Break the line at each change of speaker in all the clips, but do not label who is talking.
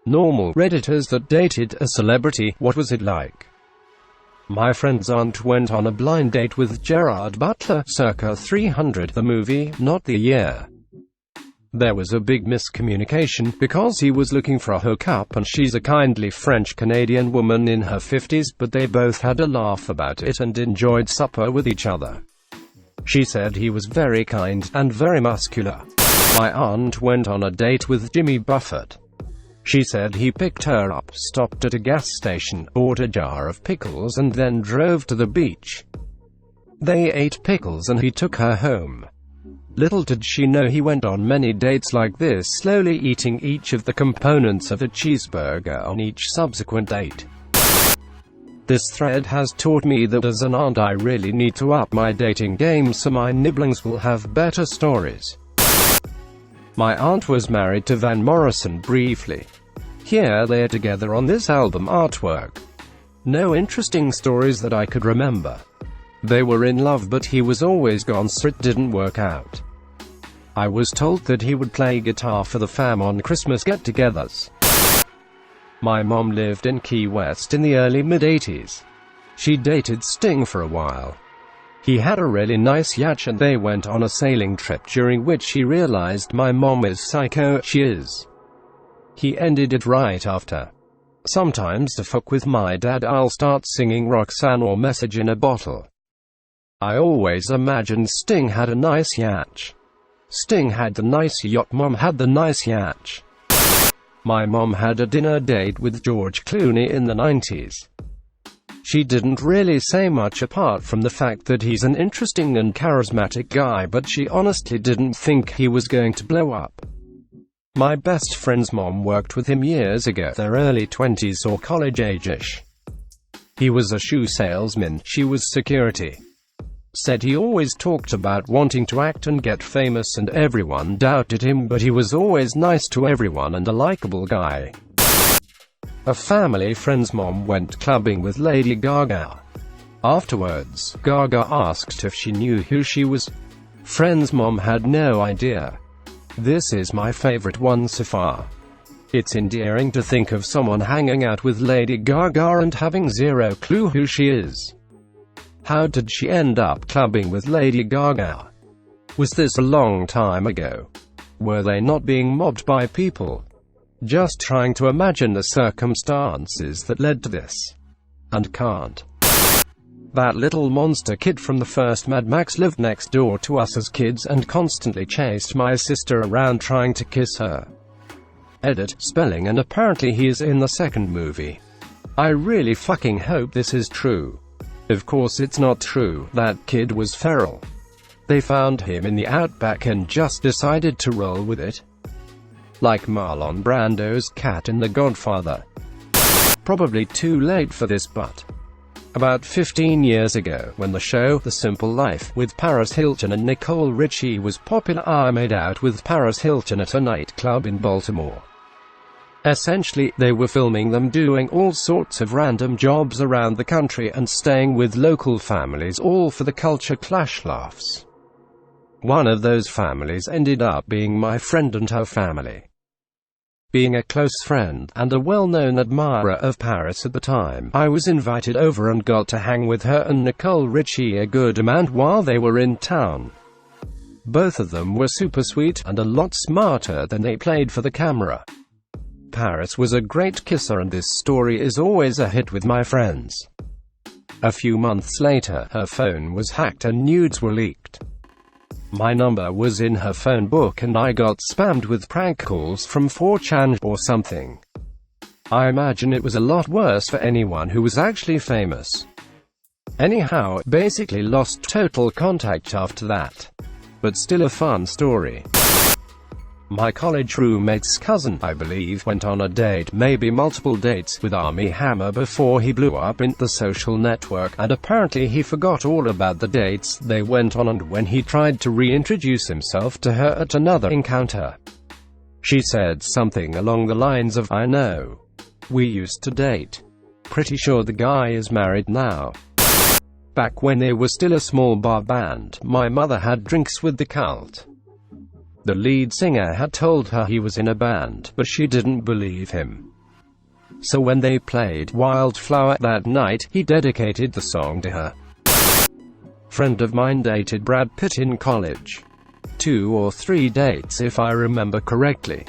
Normal Redditors that dated a celebrity, what was it like? My friend's aunt went on a blind date with Gerard Butler, circa 300, the movie, not the year. There was a big miscommunication, because he was looking for a hookup and she's a kindly French-Canadian woman in her 50s, but they both had a laugh about it and enjoyed supper with each other. She said he was very kind, and very muscular. My aunt went on a date with Jimmy Buffett. She said he picked her up, stopped at a gas station, bought a jar of pickles and then drove to the beach. They ate pickles and he took her home. Little did she know he went on many dates like this, slowly eating each of the components of a cheeseburger on each subsequent date. This thread has taught me that as an aunt I really need to up my dating game so my nibblings will have better stories. My aunt was married to Van Morrison briefly. Here they are together on this album artwork. No interesting stories that I could remember. They were in love but he was always gone so it didn't work out. I was told that he would play guitar for the fam on Christmas get-togethers. My mom lived in Key West in the early mid-80s. She dated Sting for a while. He had a really nice yacht and they went on a sailing trip during which he realized my mom is psycho, she is. He ended it right after. Sometimes to fuck with my dad I'll start singing Roxanne or Message in a Bottle. I always imagined Sting had a nice yacht. Sting had the nice yacht, mom had the nice yacht. My mom had a dinner date with George Clooney in the 90s. She didn't really say much apart from the fact that he's an interesting and charismatic guy, but she honestly didn't think he was going to blow up. My best friend's mom worked with him years ago, their early 20s or college age-ish. He was a shoe salesman, she was security. Said he always talked about wanting to act and get famous and everyone doubted him, but he was always nice to everyone and a likable guy. A family friend's mom went clubbing with Lady Gaga. Afterwards, Gaga asked if she knew who she was. Friend's mom had no idea. This is my favorite one so far. It's endearing to think of someone hanging out with Lady Gaga and having zero clue who she is. How did she end up clubbing with Lady Gaga? Was this a long time ago? Were they not being mobbed by people? Just trying to imagine the circumstances that led to this. And can't. That little monster kid from the first Mad Max lived next door to us as kids and constantly chased my sister around trying to kiss her. Edit, spelling, and apparently he is in the second movie. I really fucking hope this is true. Of course it's not true, that kid was feral. They found him in the outback and just decided to roll with it. Like Marlon Brando's cat in The Godfather. Probably too late for this, but about 15 years ago, when the show The Simple Life with Paris Hilton and Nicole Richie was popular, I made out with Paris Hilton at a nightclub in Baltimore. Essentially, they were filming them doing all sorts of random jobs around the country and staying with local families, all for the culture clash laughs. One of those families ended up being my friend and her family. Being a close friend, and a well-known admirer of Paris at the time, I was invited over and got to hang with her and Nicole Richie a good amount while they were in town. Both of them were super sweet, and a lot smarter than they played for the camera. Paris was a great kisser and this story is always a hit with my friends. A few months later, her phone was hacked and nudes were leaked. My number was in her phone book and I got spammed with prank calls from 4chan or something. I imagine it was a lot worse for anyone who was actually famous. Anyhow, basically lost total contact after that. But still a fun story. My college roommate's cousin, I believe, went on a date, maybe multiple dates, with Armie Hammer before he blew up in the social network, and apparently he forgot all about the dates they went on and when he tried to reintroduce himself to her at another encounter. She said something along the lines of, "I know. We used to date. Pretty sure the guy is married now." Back when they were still a small bar band, my mother had drinks with the cult. The lead singer had told her he was in a band, but she didn't believe him. So when they played Wildflower that night, he dedicated the song to her. Friend of mine dated Brad Pitt in college. 2 or 3 dates if I remember correctly.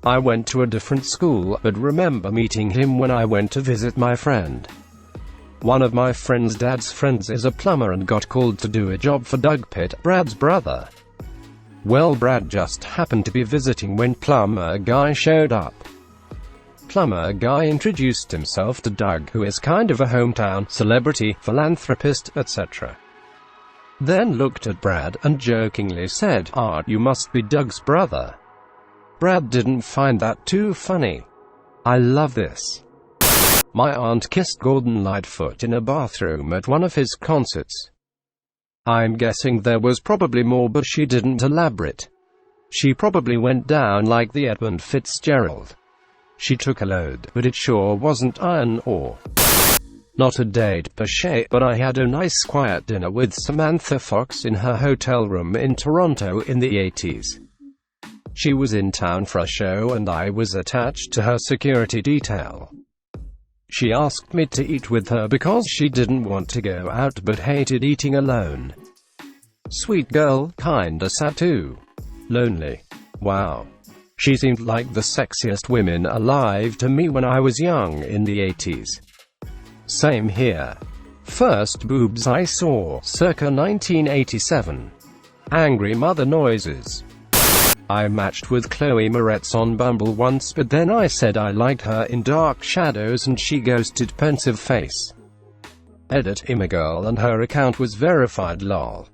I went to a different school, but remember meeting him when I went to visit my friend. One of my friend's dad's friends is a plumber and got called to do a job for Doug Pitt, Brad's brother. Well, Brad just happened to be visiting when plumber guy showed up. Plumber guy introduced himself to Doug, who is kind of a hometown celebrity, philanthropist, etc. Then looked at Brad and jokingly said, "Ah, you must be Doug's brother." Brad didn't find that too funny. I love this. My aunt kissed Gordon Lightfoot in a bathroom at one of his concerts. I'm guessing there was probably more, but she didn't elaborate. She probably went down like the Edmund Fitzgerald. She took a load, but it sure wasn't iron ore. Not a date per se, but I had a nice quiet dinner with Samantha Fox in her hotel room in Toronto in the 80s. She was in town for a show and I was attached to her security detail. She asked me to eat with her because she didn't want to go out but hated eating alone. Sweet girl, kinda sad too. Lonely. Wow. She seemed like the sexiest women alive to me when I was young in the 80s. Same here. First boobs I saw, circa 1987. Angry mother noises. I matched with Chloe Moretz on Bumble once, but then I said I liked her in Dark Shadows and she ghosted pensive face. Edit, Imagirl, and her account was verified lol.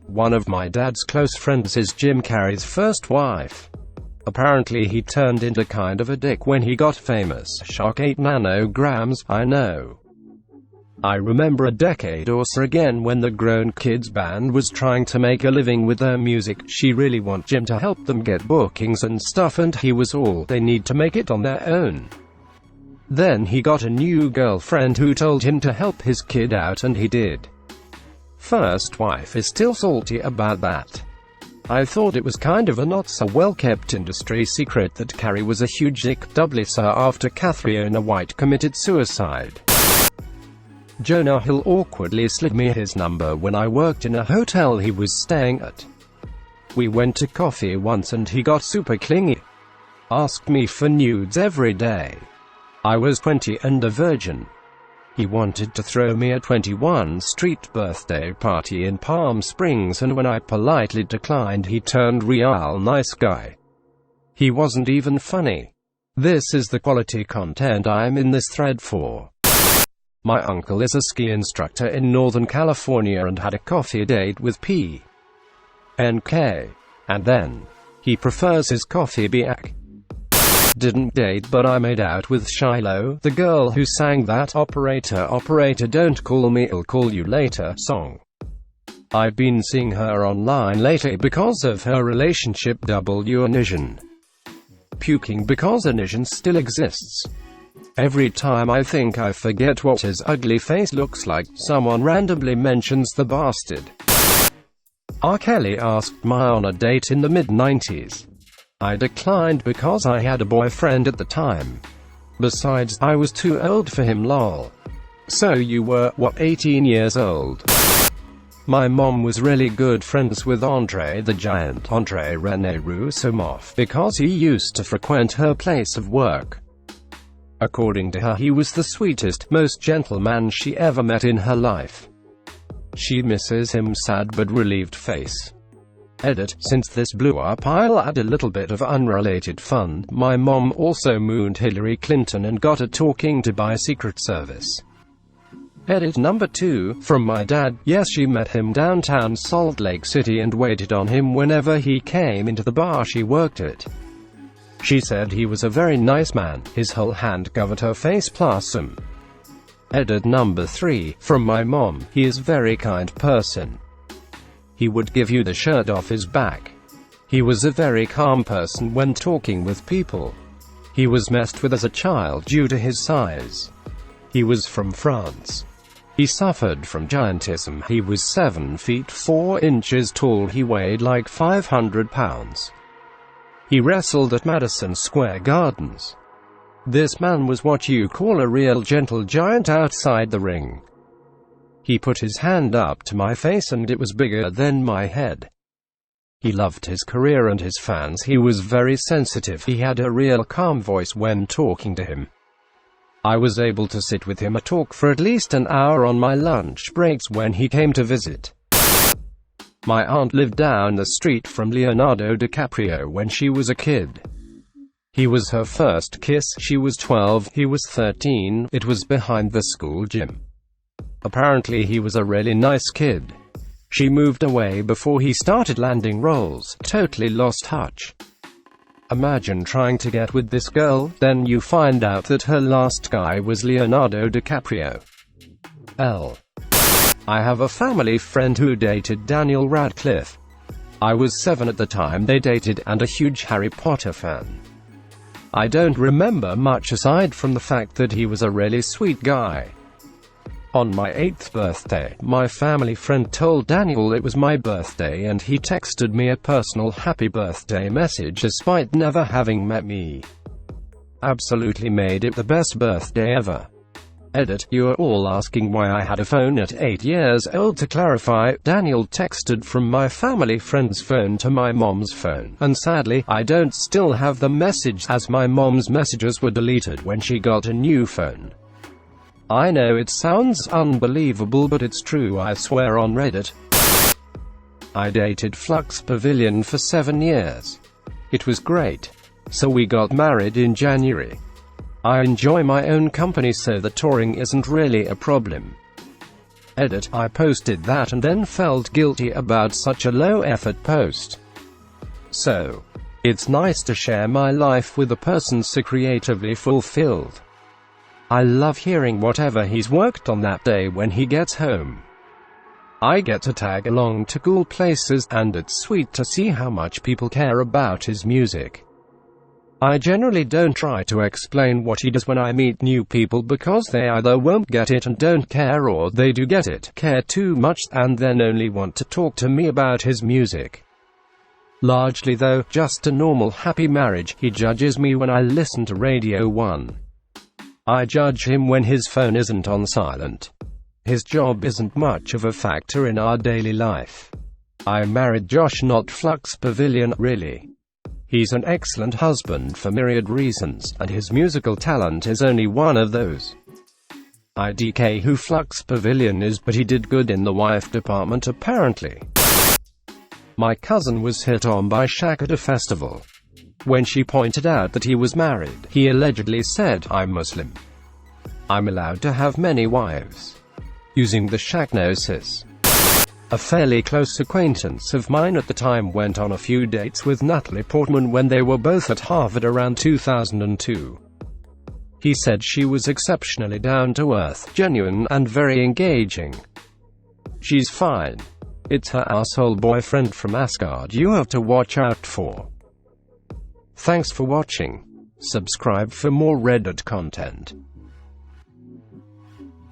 One of my dad's close friends is Jim Carrey's first wife. Apparently he turned into kind of a dick when he got famous. Shock 8 nanograms, I know. I remember a decade or so again when the Grown Kids band was trying to make a living with their music. She really want Jim to help them get bookings and stuff, and he was all they need to make it on their own. Then he got a new girlfriend who told him to help his kid out, and he did. First wife is still salty about that. I thought it was kind of a not-so-well-kept industry secret that Carrey was a huge dick doubly so after Catriona White committed suicide. Jonah Hill awkwardly slid me his number when I worked in a hotel he was staying at. We went to coffee once and he got super clingy. Asked me for nudes every day. I was 20 and a virgin. He wanted to throw me a 21 Street birthday party in Palm Springs, and when I politely declined he turned real nice guy. He wasn't even funny. This is the quality content I'm in this thread for. My uncle is a ski instructor in Northern California and had a coffee date with P.N.K. And then, he prefers his coffee black. Didn't date, but I made out with Shiloh, the girl who sang that Operator Operator Don't Call Me I'll Call You Later song. I've been seeing her online lately because of her relationship Anision. Puking because Anision still exists. Every time I think I forget what his ugly face looks like, someone randomly mentions the bastard. R. Kelly asked me on a date in the mid-90s. I declined because I had a boyfriend at the time. Besides, I was too old for him lol. So you were, what, 18 years old? My mom was really good friends with Andre the Giant, Andre Rene Roussemoff, because he used to frequent her place of work. According to her, he was the sweetest, most gentle man she ever met in her life. She misses him sad but relieved face. Edit, since this blew up I'll add a little bit of unrelated fun. My mom also mooned Hillary Clinton and got a talking to by Secret Service. Edit number 2, from my dad. Yes, she met him downtown Salt Lake City and waited on him whenever he came into the bar she worked at. She said he was a very nice man, his whole hand covered her face plus some. Edit number 3, from my mom. He is very kind person. He would give you the shirt off his back. He was a very calm person when talking with people. He was messed with as a child due to his size. He was from France. He suffered from giantism. He was 7 feet 4 inches tall. He weighed like 500 pounds. He wrestled at Madison Square Gardens. This man was what you call a real gentle giant outside the ring. He put his hand up to my face and it was bigger than my head. He loved his career and his fans. He was very sensitive. He had a real calm voice when talking to him. I was able to sit with him and talk for at least an hour on my lunch breaks when he came to visit. My aunt lived down the street from Leonardo DiCaprio when she was a kid. He was her first kiss. She was 12, he was 13. It was behind the school gym. Apparently he was a really nice kid. She moved away before he started landing roles, totally lost touch. Imagine trying to get with this girl, then you find out that her last guy was Leonardo DiCaprio. I have a family friend who dated Daniel Radcliffe. I was 7 at the time they dated, and a huge Harry Potter fan. I don't remember much aside from the fact that he was a really sweet guy. On my 8th birthday, my family friend told Daniel it was my birthday and he texted me a personal happy birthday message despite never having met me. Absolutely made it the best birthday ever. Edit. You are all asking why I had a phone at 8 years old. To clarify, Daniel texted from my family friend's phone to my mom's phone, and sadly, I don't still have the message as my mom's messages were deleted when she got a new phone. I know it sounds unbelievable, but it's true, I swear on Reddit. I dated Flux Pavilion for 7 years. It was great. So we got married in January. I enjoy my own company, so the touring isn't really a problem. Edit. I posted that and then felt guilty about such a low-effort post. So, it's nice to share my life with a person so creatively fulfilled. I love hearing whatever he's worked on that day when he gets home. I get to tag along to cool places, and it's sweet to see how much people care about his music. I generally don't try to explain what he does when I meet new people because they either won't get it and don't care, or they do get it, care too much, and then only want to talk to me about his music. Largely though, just a normal happy marriage. He judges me when I listen to Radio 1. I judge him when his phone isn't on silent. His job isn't much of a factor in our daily life. I married Josh, not Flux Pavilion, really. He's an excellent husband for myriad reasons, and his musical talent is only one of those. IDK who Flux Pavilion is, but he did good in the wife department apparently. My cousin was hit on by Shaq at a festival. When she pointed out that he was married, he allegedly said, "I'm Muslim. I'm allowed to have many wives," using the Shaqnosis. A fairly close acquaintance of mine at the time went on a few dates with Natalie Portman when they were both at Harvard around 2002. He said she was exceptionally down-to-earth, genuine, and very engaging. She's fine. It's her asshole boyfriend from Asgard you have to watch out for. Thanks for watching. Subscribe for more Reddit content.